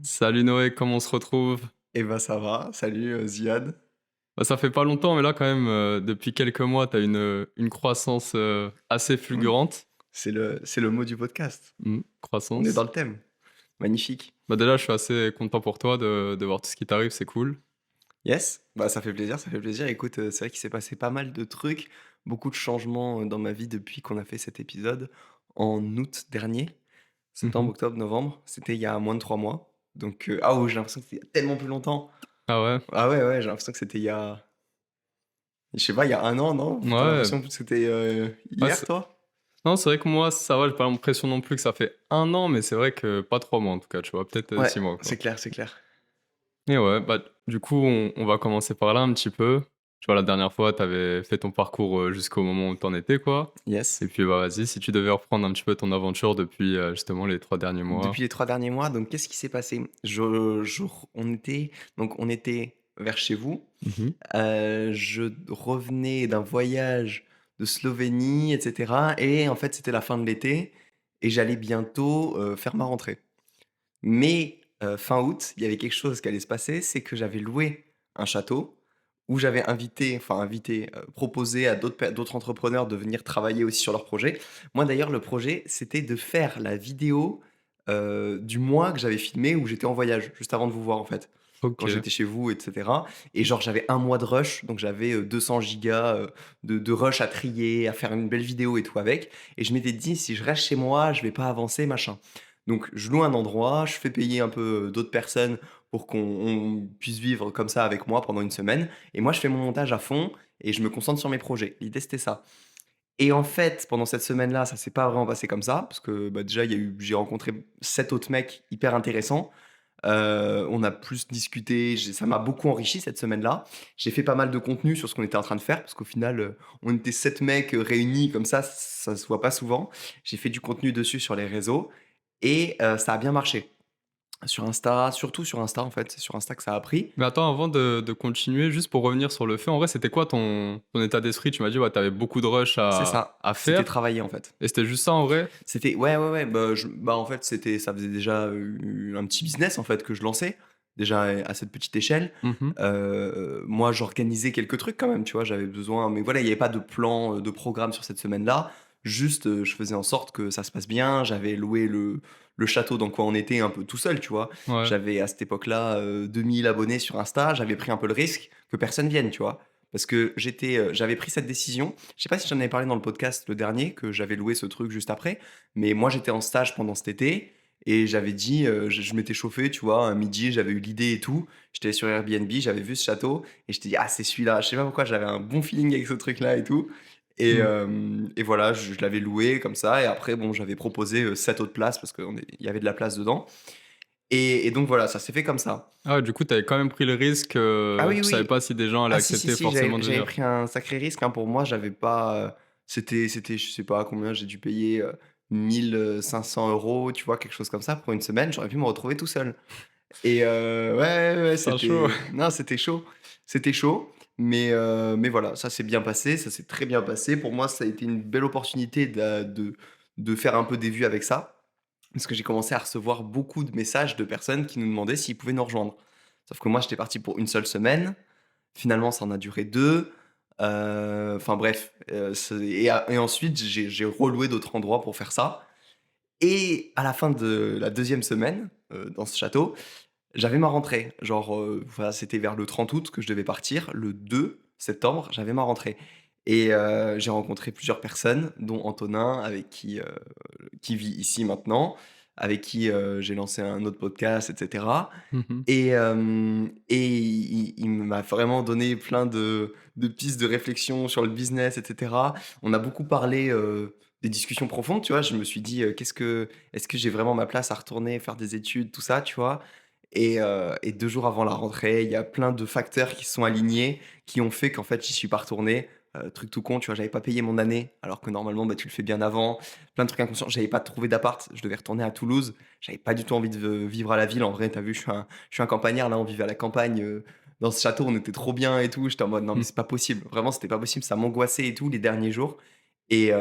Salut Noé, comment on se retrouve? Eh ben ça va, salut Ziad. Bah, ça fait pas longtemps, mais là quand même, depuis quelques mois, tu as une croissance assez Oui, fulgurante. c'est le mot du podcast. On est dans Croissance. le thème. Magnifique. Bah, déjà, je suis assez content pour toi de voir tout ce qui t'arrive, c'est cool. Yes, bah ça fait plaisir, ça fait plaisir. Écoute, c'est vrai qu'il s'est passé pas mal de trucs, beaucoup de changements dans ma vie depuis qu'on a fait cet épisode en août dernier, septembre, Mhm. octobre, novembre. C'était il y a moins de 3 mois. Donc, ah oh, j'ai l'impression que c'était il y a tellement plus longtemps. Ah ouais? Ah ouais, ouais, j'ai l'impression que c'était je sais pas, il y a un an, non? T'as Ouais. l'impression que c'était Ouais, hier, toi? non, c'est vrai que moi, ça va, j'ai pas l'impression non plus que ça fait un an, mais c'est vrai que pas 3 mois en tout cas, tu vois, peut-être Ouais, 6 mois c'est quoi. clair, c'est clair. Et ouais, bah, du coup, on va commencer par là un petit peu. Tu vois, la dernière fois, t'avais fait ton parcours jusqu'au moment où t'en étais, quoi. Yes. Et puis, bah, vas-y, si tu devais reprendre un petit peu ton aventure depuis justement les 3 derniers mois. Depuis les 3 derniers mois, donc qu'est-ce qui s'est passé? On était vers chez vous, Mhm. je revenais d'un voyage de Slovénie et cetera et en fait, c'était la fin de l'été et j'allais bientôt, faire ma rentrée. Mais, fin août, il y avait quelque chose qui allait se passer, c'est que j'avais loué un château où j'avais proposé à d'autres entrepreneurs de venir travailler aussi sur leur projet. Moi d'ailleurs, le projet, c'était de faire la vidéo, du mois que j'avais filmé où j'étais en voyage, juste avant de vous voir en fait. Ok. Quand j'étais chez vous et cetera et genre j'avais un mois de rush, donc j'avais, 200 gigas, de rush à trier, à faire une belle vidéo et tout avec et je m'étais dit: «Si je reste chez moi, je vais pas avancer machin». Donc je loue un endroit, je fais payer un peu, d'autres personnes pour qu'on puisse vivre comme ça avec moi pendant une semaine et moi je fais mon montage à fond et je me concentre sur mes projets. L'idée c'était ça et en fait, pendant cette semaine-là, ça s'est pas vraiment passé comme ça parce que, bah, déjà j'ai rencontré 7 autres mecs hyper intéressants. On a plus discuté, ça m'a beaucoup enrichi cette semaine-là. J'ai fait pas mal de contenu sur ce qu'on était en train de faire parce qu'au final, on était 7 mecs, réunis comme ça se voit pas souvent. J'ai fait du contenu dessus sur les réseaux et ça a bien marché. Sur Insta, surtout sur Insta en fait, c'est sur Insta que ça a pris. Mais attends, avant de continuer, juste pour revenir sur le fait, en vrai, c'était quoi ton état d'esprit? Tu m'as dit, ouais, t'avais beaucoup de rush C'est à, ça, à c'était faire. travaillé en fait. Et c'était juste ça, en vrai? C'était ouais, ouais, ouais, bah, en fait, ça faisait déjà, un petit business en fait que je lançais, déjà à cette petite échelle. Mhm. Moi, j'organisais quelques trucs quand même, tu vois? J'avais besoin mais voilà, il y avait pas de plan, de programme sur cette semaine-là. Juste, je faisais en sorte que ça se passe bien. J'avais loué le château dans quoi on était un peu tout seul, tu vois? Ouais. J'avais à cette époque-là, 2 000 abonnés sur Insta. J'avais pris un peu le risque que personne vienne, tu vois? Parce que j'avais pris cette décision. Je sais pas si j'en avais parlé dans le podcast le dernier, que j'avais loué ce truc juste après, mais moi, j'étais en stage pendant cet été et j'avais dit, je m'étais chauffé, tu vois? À midi, j'avais eu l'idée et tout. J'étais sur Airbnb, j'avais vu ce château et je t'ai dit: «Ah, c'est celui-là». Je sais pas pourquoi, j'avais un bon feeling avec ce truc-là et tout Mm. et voilà, je l'avais loué comme ça et après bon, j'avais proposé, 7 autres places parce qu'il y avait de la place dedans et donc voilà, ça s'est fait comme ça. Ah, ouais, du coup, t'avais quand même pris le risque. Ah oui, Tu savais oui. pas si des gens allaient Ah si, si, accepter si, j'avais forcément de j'avais venir. pris un sacré risque, hein. Pour moi, j'avais pas, c'était je sais pas combien j'ai dû payer, 1 500 €, tu vois? Quelque chose comme ça pour une semaine. J'aurais pu me retrouver tout seul. Et ouais, ouais, ouais, Ça chaud. c'était non, c'était chaud, mais voilà, ça s'est bien passé, ça s'est très bien passé. Pour moi, ça a été une belle opportunité de faire un peu des vues avec ça, parce que j'ai commencé à recevoir beaucoup de messages de personnes qui nous demandaient s'ils pouvaient nous rejoindre. Sauf que moi, j'étais parti pour une seule semaine. Finalement, ça en a duré 2. Enfin bref, c'est et ensuite, j'ai reloué d'autres endroits pour faire ça et à la fin de la deuxième semaine, dans ce château, j'avais ma rentrée, genre, voilà, c'était vers le 30 août que je devais partir. Le 2 septembre, j'avais ma rentrée et j'ai rencontré plusieurs personnes, dont Antonin qui vit ici maintenant, avec qui, j'ai lancé un autre podcast et cetera Mhm. et il m'a vraiment donné plein de pistes de réflexion sur le business et cetera. On a beaucoup parlé, des discussions profondes, tu vois? Je me suis dit, «Est-ce que j'ai vraiment ma place à retourner faire des études?» tout ça, tu vois? Et 2 jours avant la rentrée, il y a plein de facteurs qui se sont alignés, qui ont fait qu'en fait, j'y suis pas retourné. Truc tout con, tu vois? J'avais pas payé mon année, alors que normalement, bah, tu le fais bien avant. Plein de trucs inconscients. J'avais pas trouvé d'appart, je devais retourner à Toulouse. J'avais pas du tout envie de vivre à la ville. En vrai, tu as vu, je suis un campagnard, là, on vivait à la campagne, dans ce château, on était trop bien et tout. J'étais en mode: «Non, mais Mhm. c'est pas possible». Vraiment, c'était pas possible, ça m'angoissait et tout les derniers jours et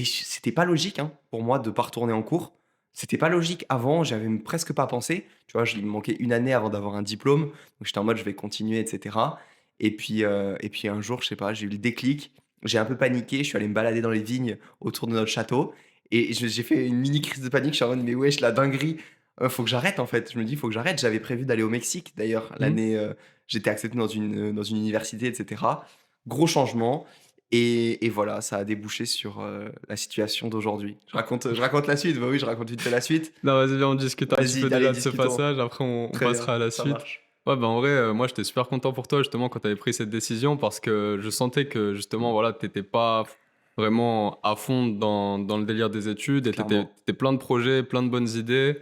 c'était pas logique, hein, pour moi de pas retourner en cours. C'était pas logique avant, j'avais même presque pas pensé. Tu vois, il me manquait une année avant d'avoir un diplôme, donc j'étais en mode: «Je vais continuer» et cetera et puis un jour, je sais pas, j'ai eu le déclic, j'ai un peu paniqué, je suis allé me balader dans les vignes autour de notre château et j'ai fait une mini crise de panique. Je suis en mode: «Mais wesh, la dinguerie, faut que j'arrête en fait». Je me dis: «Faut que j'arrête». J'avais prévu d'aller au Mexique d'ailleurs Mmh. l'année, j'étais accepté dans une université et cetera. Gros changement et voilà, ça a débouché sur, la situation d'aujourd'hui. Je raconte la suite? Bah oui, je raconte vite fait la suite. Non, vas-y, viens, on discute un petit peu Vas-y, allez, déjà de ce discutons. passage, après on Très bien, passera à la ça suite. marche. Ouais, bah, en vrai, moi, j'étais super content pour toi, justement, quand tu avais pris cette décision parce que je sentais que, justement, voilà, tu étais pas vraiment à fond dans le délire des études et tu étais Clairement. plein de projets, plein de bonnes idées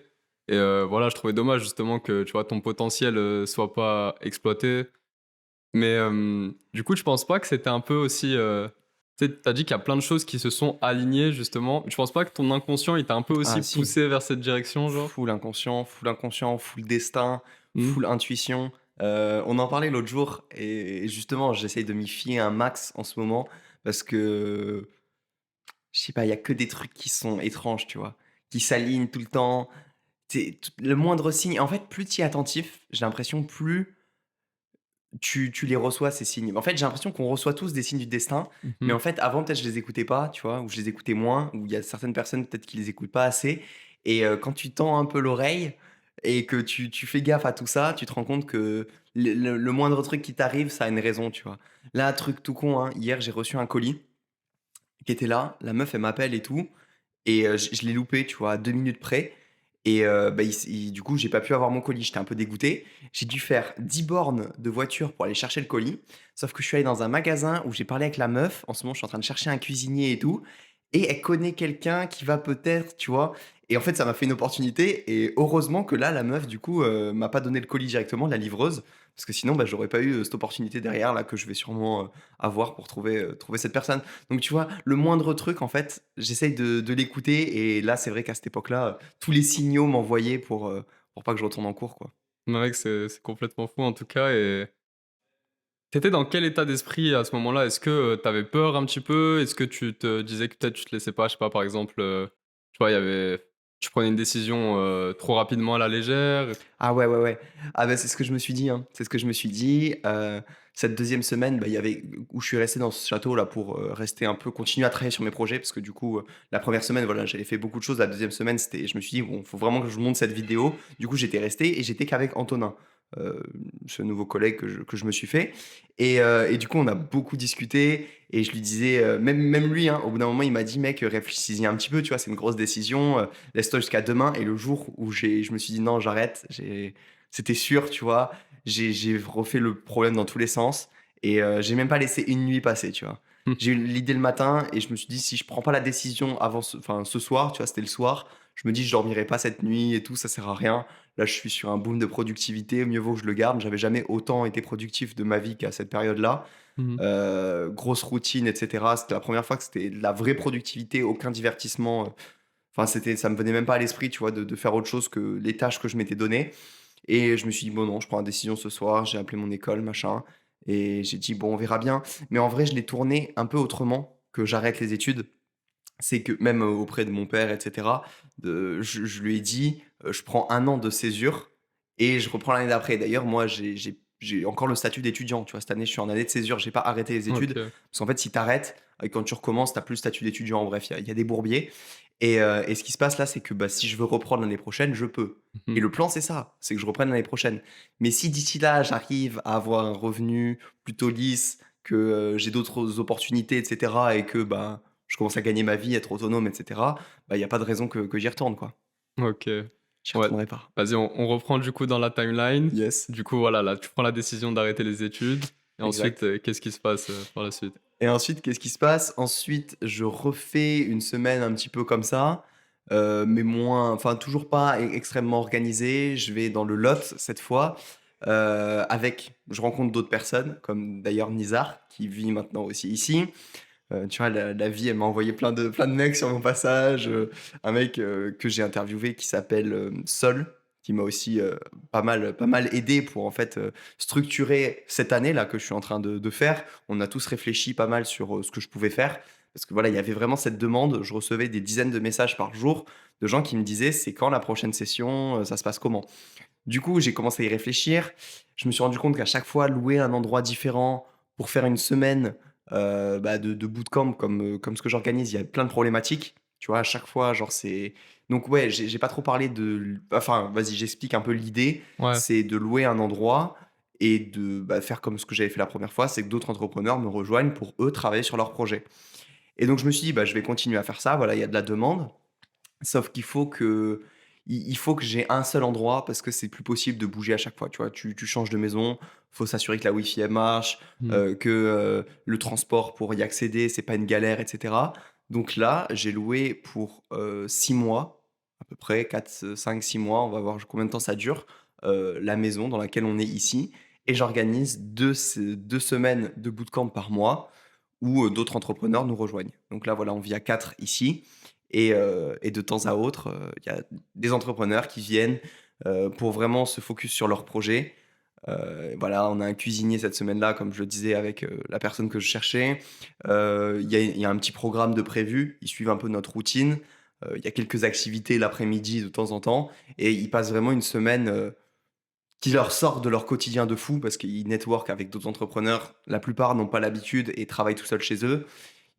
et voilà, je trouvais dommage, justement, que, tu vois, ton potentiel, soit pas exploité. Mais du coup, je pense pas que c'était un peu aussi, tu sais, tu dit qu'il y a plein de choses qui se sont alignées, justement. Je pense pas que ton inconscient, il t'a un peu Ah aussi si, poussé vers cette direction, genre? full inconscient, full destin, Mmh. full intuition. On en parlait l'autre jour et justement, j'essaye de m'y fier un max en ce moment parce que, je sais pas, il y a que des trucs qui sont étranges, tu vois? Qui s'alignent tout le temps. Le moindre signe en fait, plus tu es attentif, j'ai l'impression, plus tu les reçois ces signes. En fait, j'ai l'impression qu'on reçoit tous des signes du destin, mais Mmh. en fait, avant, peut-être, je les écoutais pas, tu vois? Ou je les écoutais moins, ou il y a certaines personnes, peut-être, qui les écoutent pas assez et quand tu tends un peu l'oreille et que tu fais gaffe à tout ça, tu te rends compte que le moindre truc qui t'arrive, ça a une raison, tu vois? Là, truc tout con, hein, hier, j'ai reçu un colis qui était là, la meuf, elle m'appelle et tout et je l'ai loupé, tu vois, à 2 minutes près et bah, du coup, j'ai pas pu avoir mon colis. J'étais un peu dégoûté. J'ai dû faire 10 bornes de voiture pour aller chercher le colis. Sauf que je suis allé dans un magasin où j'ai parlé avec la meuf. En ce moment, je suis en train de chercher un cuisinier et tout et elle connaît quelqu'un qui va peut-être, tu vois? Et en fait, ça m'a fait une opportunité et heureusement que là, la meuf, du coup, m'a pas donné le colis directement, la livreuse, parce que sinon, bah, j'aurais pas eu, cette opportunité derrière là que je vais sûrement, avoir pour trouver cette personne. Donc tu vois, le moindre truc, en fait, j'essaye de l'écouter et là, c'est vrai qu'à cette époque-là, tous les signaux m'envoyaient pour pas que je retourne en cours, quoi. Ouais, mec, c'est complètement fou, en tout cas et t'étais dans quel état d'esprit à ce moment-là? Est-ce que, tu peur un petit peu? Est-ce que tu te disais que peut-être tu te laissais pas, je sais pas, par exemple, tu vois, il y avait tu prenais une décision, trop rapidement à la légère? Ah ouais, ouais, ouais. Ah bah, c'est ce que je me suis dit, hein. C'est ce que je me suis dit. Cette deuxième semaine, bah, il y avait où je suis resté dans ce château-là pour, rester un peu continuer à travailler sur mes projets parce que du coup, la première semaine, voilà, j'avais fait beaucoup de choses. La deuxième semaine, c'était je me suis dit: «Bon, faut vraiment que je monte cette vidéo». Du coup, j'étais resté et j'étais qu'avec Antonin, heu, ce nouveau collègue que je me suis fait et du coup, on a beaucoup discuté et je lui disais, même lui, hein, au bout d'un moment, il m'a dit: «Mec, réfléchis-y un petit peu, tu vois? C'est une grosse décision, laisse-toi jusqu'à demain». Et le jour où je me suis dit: «Non, j'arrête», c'était sûr, tu vois? J'ai refait le problème dans tous les sens et j'ai même pas laissé une nuit passer, tu vois? J'ai eu l'idée le matin et je me suis dit: «Si je prends pas la décision avant ce soir», tu vois? C'était le soir, je me dis: «Je dormirai pas cette nuit et tout, ça sert à rien». Là, je suis sur un boom de productivité, mieux vaut que je le garde. J'avais jamais autant été productif de ma vie qu'à cette période-là. Mmh. Grosse routine et cetera. C'était la première fois que c'était de la vraie productivité, aucun divertissement, enfin, ça me venait même pas à l'esprit, tu vois, de faire autre chose que les tâches que je m'étais données et je me suis dit: «Bon, non, je prends la décision ce soir». J'ai appelé mon école, machin et j'ai dit: «Bon, on verra bien». Mais en vrai, je l'ai tourné un peu autrement que j'arrête les études. C'est que même, auprès de mon père et cetera, je lui ai dit: «Je prends un an de césure et je reprends l'année d'après». D'ailleurs, moi, j'ai encore le statut d'étudiant, tu vois? Cette année, je suis en année de césure, j'ai pas arrêté les études. OK. Parce qu'en fait, si tu arrêtes et quand tu recommences, tu as plus le statut d'étudiant. En bref, il y a des bourbiers et ce qui se passe là, c'est que, bah, si je veux reprendre l'année prochaine, je peux et Mmh. le plan, c'est ça, c'est que je reprenne l'année prochaine. Mais si d'ici là, j'arrive à avoir un revenu plutôt lisse, que, j'ai d'autres opportunités et cetera et que, bah, je commence à gagner ma vie, être autonome et cetera, bah, il y a pas de raison que j'y retourne, quoi. OK. J'y Ouais. retournerai pas. Vas-y, on reprend du coup dans la timeline. Yes, Du coup, voilà, là, tu prends la décision d'arrêter les études et ensuite, exact. qu'est-ce qui se passe, par la suite? Et ensuite, qu'est-ce qui se passe? Ensuite, je refais une semaine un petit peu comme ça, mais moins enfin toujours pas extrêmement organisé. Je vais dans le Lot cette fois, avec je rencontre d'autres personnes comme d'ailleurs Nizar qui vit maintenant aussi ici. Tu vois, la vie, elle m'a envoyé plein de mecs sur mon passage, un mec, que j'ai interviewé qui s'appelle, Sol, qui m'a aussi, pas mal aidé pour en fait, structurer cette année-là que je suis en train de faire. On a tous réfléchi pas mal sur, ce que je pouvais faire Parce que voilà, il y avait vraiment cette demande. Je recevais des dizaines de messages par jour de gens qui me disaient: «C'est quand la prochaine session? Ça se passe comment?» Du coup, j'ai commencé à y réfléchir. Je me suis rendu compte qu'à chaque fois, louer un endroit différent pour faire une semaine, de bootcamp comme ce que j'organise, il y a plein de problématiques. Tu vois? À chaque fois, genre, c'est donc ouais, j'ai pas trop parlé de enfin, vas-y, j'explique un peu l'idée. Ouais. C'est de louer un endroit et de, faire comme ce que j'avais fait la première fois, c'est que d'autres entrepreneurs me rejoignent pour, eux, travailler sur leur projet. Et donc je me suis dit: «Bah, je vais continuer à faire ça». Voilà, il y a de la demande. Sauf qu'il faut que il faut que j'ai un seul endroit parce que c'est plus possible de bouger à chaque fois, tu vois? Tu changes de maison, faut s'assurer que la Wi-Fi elle marche, Mmh. le transport pour y accéder, c'est pas une galère et cetera. Donc là, j'ai loué pour, 6 mois, à peu près 4, 5, 6 mois, on va voir combien de temps ça dure, la maison dans laquelle on est ici et j'organise 2 semaines de bootcamp par mois où, d'autres entrepreneurs nous rejoignent. Donc là, voilà, on vit à 4 ici et de temps à autre, il y a des entrepreneurs qui viennent, pour vraiment se focus sur leur projet. Voilà, on a un cuisinier cette semaine-là, comme je le disais avec, la personne que je cherchais. Il y a un petit programme de prévu. Ils suivent un peu notre routine. Il y a quelques activités l'après-midi de temps en temps et ils passent vraiment une semaine, qui leur sort de leur quotidien de fou parce qu'ils network avec d'autres entrepreneurs. La plupart n'ont pas l'habitude et travaillent tout seuls chez eux.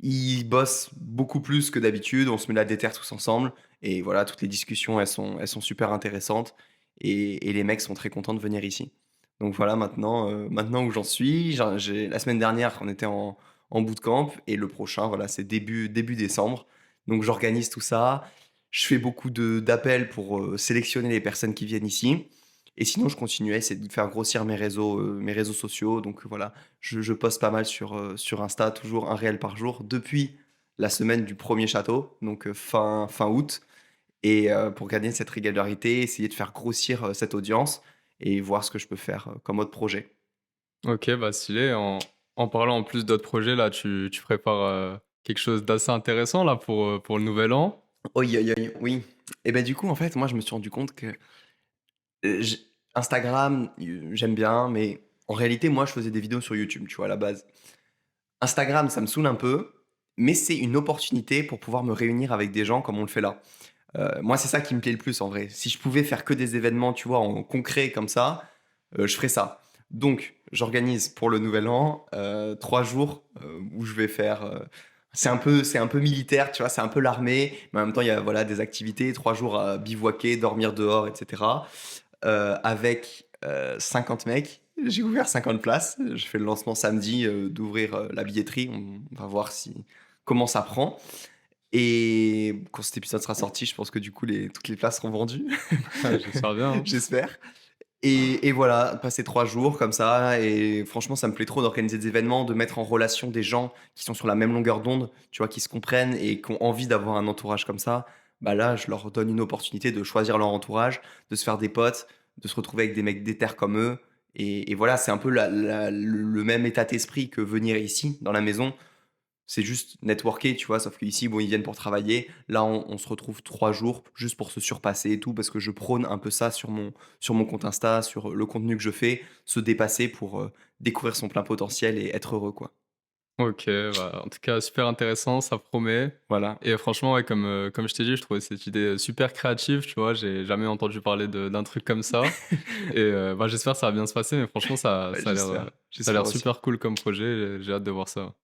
Ils bossent beaucoup plus que d'habitude, on se met la déterre tous ensemble et voilà, toutes les discussions, elles sont super intéressantes et les mecs sont très contents de venir ici. Donc voilà, maintenant où j'en suis, j'ai la semaine dernière, on était en bootcamp et le prochain, voilà, c'est début décembre. Donc j'organise tout ça. Je fais beaucoup d'appels pour, sélectionner les personnes qui viennent ici et sinon je continue à essayer de faire grossir mes réseaux sociaux donc voilà, je poste pas mal sur Insta, toujours un réel par jour, depuis la semaine du premier château, donc fin août et pour gagner cette régularité, essayer de faire grossir, cette audience et voir ce que je peux faire, comme autre projet. OK, bah, stylé. En parlant en plus d'autres projets là, tu prépares, quelque chose d'assez intéressant là pour le nouvel an? Oi, oi, oi, oui et ben du coup, en fait, moi, je me suis rendu compte que, j Instagram, j'aime bien, mais en réalité, moi, je faisais des vidéos sur YouTube, tu vois, à la base. Instagram, ça me saoule un peu, mais c'est une opportunité pour pouvoir me réunir avec des gens comme on le fait là. Moi, c'est ça qui me plaît le plus en vrai. Si je pouvais faire que des événements, tu vois, en concret comme ça, je ferais ça. Donc, j'organise pour le nouvel an, 3 jours, où je vais faire, c'est un peu militaire, tu vois? C'est un peu l'armée, mais en même temps, il y a, voilà, des activités, 3 jours à bivouaquer, dormir dehors et cetera, avec, 50 mecs. J'ai ouvert 50 places. Je fais le lancement samedi, d'ouvrir, la billetterie. On va voir si comment ça prend et quand cet épisode sera sorti, je pense que du coup toutes les places seront vendues. J'espère bien, hein. J'espère et voilà, passer 3 jours comme ça et franchement, ça me plaît trop d'organiser des événements, de mettre en relation des gens qui sont sur la même longueur d'onde, tu vois? Qui se comprennent et qui ont envie d'avoir un entourage comme ça. Bah, là, je leur donne une opportunité de choisir leur entourage, de se faire des potes, de se retrouver avec des mecs déter comme eux et voilà, c'est un peu le même état d'esprit que venir ici, dans la maison. C'est juste networker, tu vois? Sauf qu'ici, bon, ils viennent pour travailler. Là, on se retrouve 3 jours juste pour se surpasser et tout, parce que je prône un peu ça sur mon compte Insta, sur le contenu que je fais, se dépasser pour, découvrir son plein potentiel et être heureux, quoi. OK, bah, en tout cas super intéressant, ça promet Voilà. et franchement, ouais, comme je t'ai dit, je trouvais cette idée, super créative, tu vois? J'ai jamais entendu parler d'un truc comme ça et bah, j'espère que ça va bien se passer mais franchement Ouais, ça a l'air, j'espère. ça a l'air J'espère aussi. super cool comme projet, j'ai hâte de voir ça.